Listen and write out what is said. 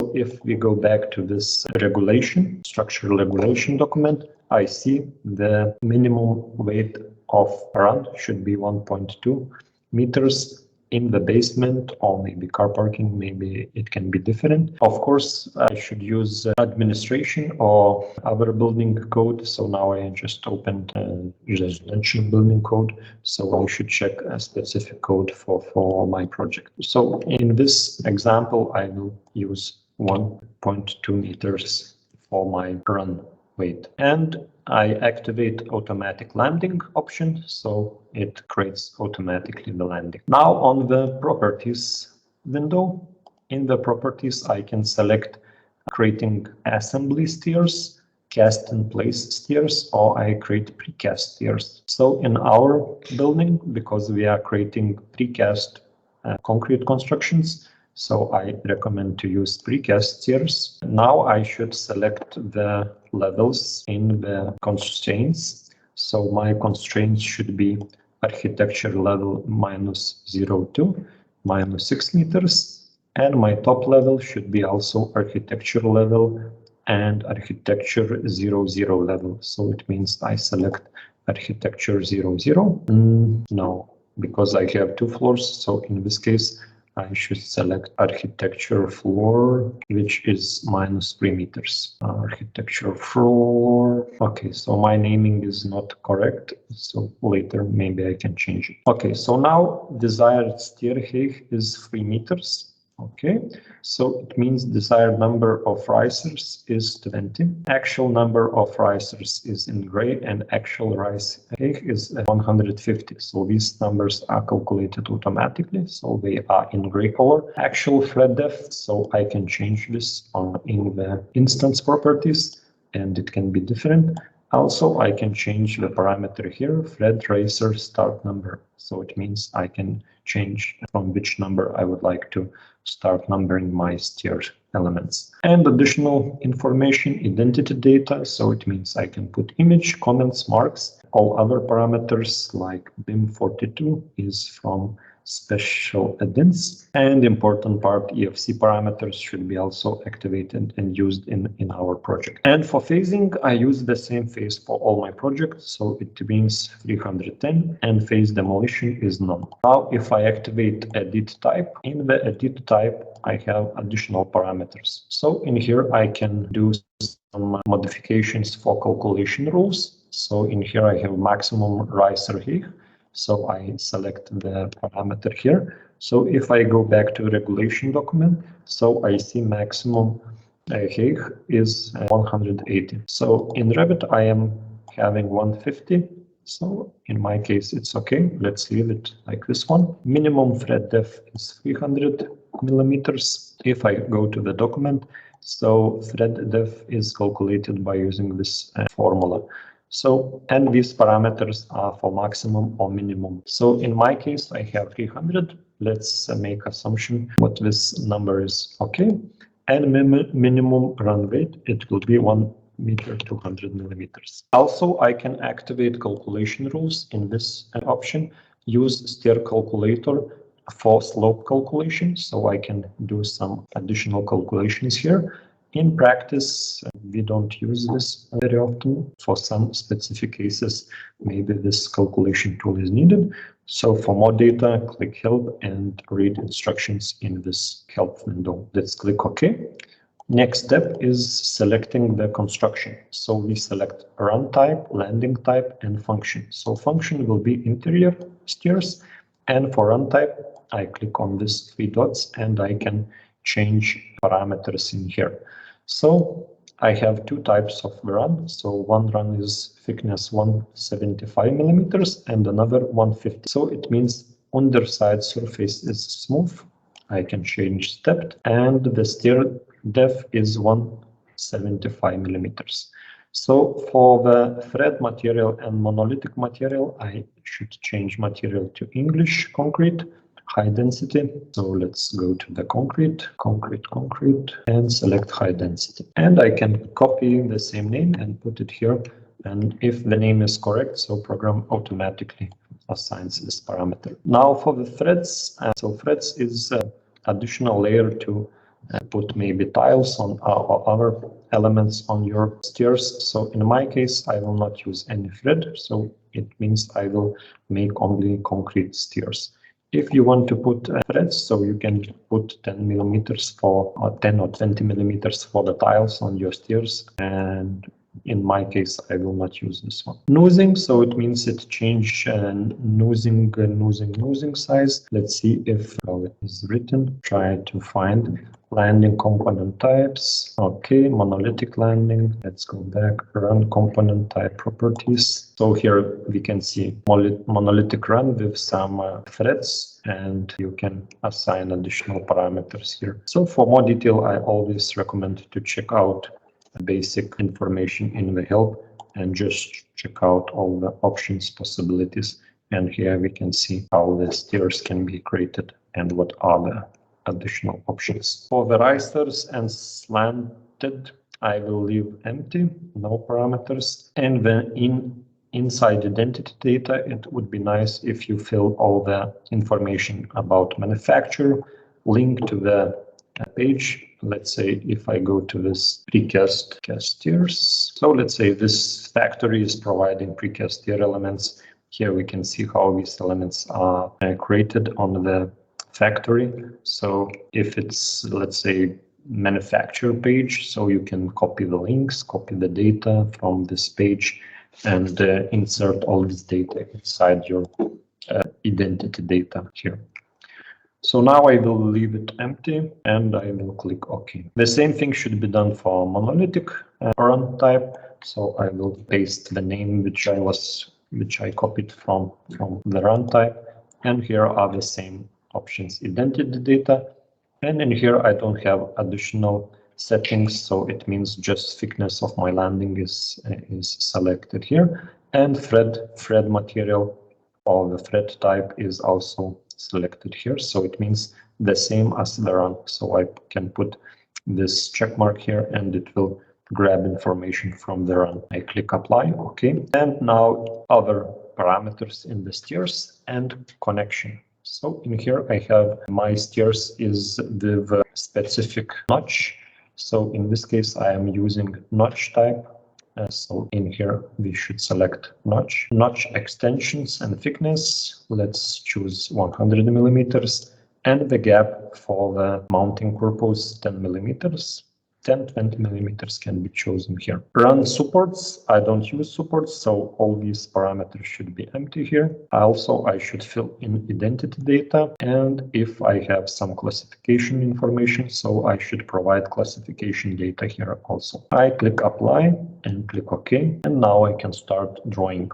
So if we go back to this structural regulation document, I see the minimum weight of run should be 1.2 meters in the basement, or maybe car parking, maybe it can be different. Of course, I should use administration or other building code. So now I just opened residential building code. So I should check a specific code for my project. So in this example, I will use 1.2 meters for my run weight. And I activate automatic landing option, so it creates automatically the landing. Now on the properties window, in the properties, I can select creating assembly stairs, cast in place stairs, or I create precast stairs. So in our building, because we are creating precast concrete constructions, so I recommend to use precast stairs. Now I should select the levels in the constraints. So my constraints should be architecture level -0 to -6 meters. And my top level should be also architecture level and architecture 00 level. So it means I select architecture 00. No, because I have 2 floors. So in this case, I should select architecture floor, which is -3 meters. Architecture floor. Okay, so my naming is not correct. So later maybe I can change it. Okay, so now desired stair height is 3 meters. Okay, so it means desired number of risers is 20. Actual number of risers is in gray, and actual rise height is 150. So these numbers are calculated automatically, so they are in gray color. Actual thread depth, so I can change this in the instance properties, and it can be different. Also, I can change the parameter here, thread racer start number. So it means I can change from which number I would like to start numbering my stair elements. And additional information, identity data. So it means I can put image, comments, marks. All other parameters like BIM42 is from special add-ins. And important part, EFC parameters should be also activated and used in our project. And for phasing, I use the same phase for all my projects. So it means 310, and phase demolition is none. Now, if I activate edit type, in the edit type, I have additional parameters. So in here, I can do some modifications for calculation rules. So in here, I have maximum riser height. So I select the parameter here. So if I go back to regulation document, so I see maximum height is 180. So in Revit, I am having 150. So in my case, it's okay. Let's leave it like this one. Minimum thread depth is 300 millimeters. If I go to the document, so thread depth is calculated by using this formula. So, and these parameters are for maximum or minimum. So in my case, I have 300. Let's make assumption what this number is. Okay. And minimum run rate, it will be 1 meter 200 millimeters. Also, I can activate calculation rules in this option. Use stair calculator for slope calculation. So I can do some additional calculations here. In practice, we don't use this very often. For some specific cases, maybe this calculation tool is needed. So for more data, click help and read instructions in this help window. Let's click OK. Next step is selecting the construction. So we select run type, landing type, and function. So function will be interior stairs. And for run type, I click on these 3 dots and I can change parameters in here. So I have 2 types of run. So one run is thickness 175 millimeters and another 150. So it means underside surface is smooth. I can change stepped, and the stair depth is 175 millimeters. So for the thread material and monolithic material, I should change material to English concrete. High density. So let's go to the concrete, and select high density. And I can copy the same name and put it here. And if the name is correct, so program automatically assigns this parameter. Now for the threads. So threads is an additional layer to put maybe tiles on or other elements on your stairs. So in my case, I will not use any thread. So it means I will make only concrete stairs. If you want to put threads, so you can put 10 millimeters for, or 10 or 20 millimeters for the tiles on your stairs. And in my case, I will not use this one. Nosing, so it means it change nosing size. Let's see if how it is written. Try to find landing component types. Okay, monolithic landing. Let's go back. Run component type properties. So here we can see monolithic run with some threads, and you can assign additional parameters here. So for more detail, I always recommend to check out basic information in the help and just check out all the options possibilities. And here we can see how the stairs can be created and what are the additional options. For the risers and slanted, I will leave empty, no parameters. And then inside identity data, it would be nice if you fill all the information about manufacturer, link to the page. Let's say if I go to this precast stairs. So let's say this factory is providing precast stair elements. Here we can see how these elements are created on the factory. So if it's, let's say, manufacturer page, so you can copy the links, copy the data from this page, and insert all this data inside your identity data here. So now I will leave it empty and I will click OK. The same thing should be done for monolithic run type. So I will paste the name which I copied from the run type. And here are the same options, identity data. And in here I don't have additional settings, so it means just thickness of my landing is selected here. And thread material or the thread type is also selected here. So it means the same as the run. So I can put this check mark here and it will grab information from the run. I click apply, okay. And now other parameters in the stairs and connection. So in here I have my stairs is with a specific notch. So in this case I am using notch type. So in here we should select notch extensions and thickness. Let's choose 100 millimeters, and the gap for the mounting purpose 10 millimeters. 10-20 millimeters can be chosen here. Run supports. I don't use supports, so all these parameters should be empty here. Also, I should fill in identity data, and if I have some classification information, so I should provide classification data here also. I click apply and click OK, and now I can start drawing.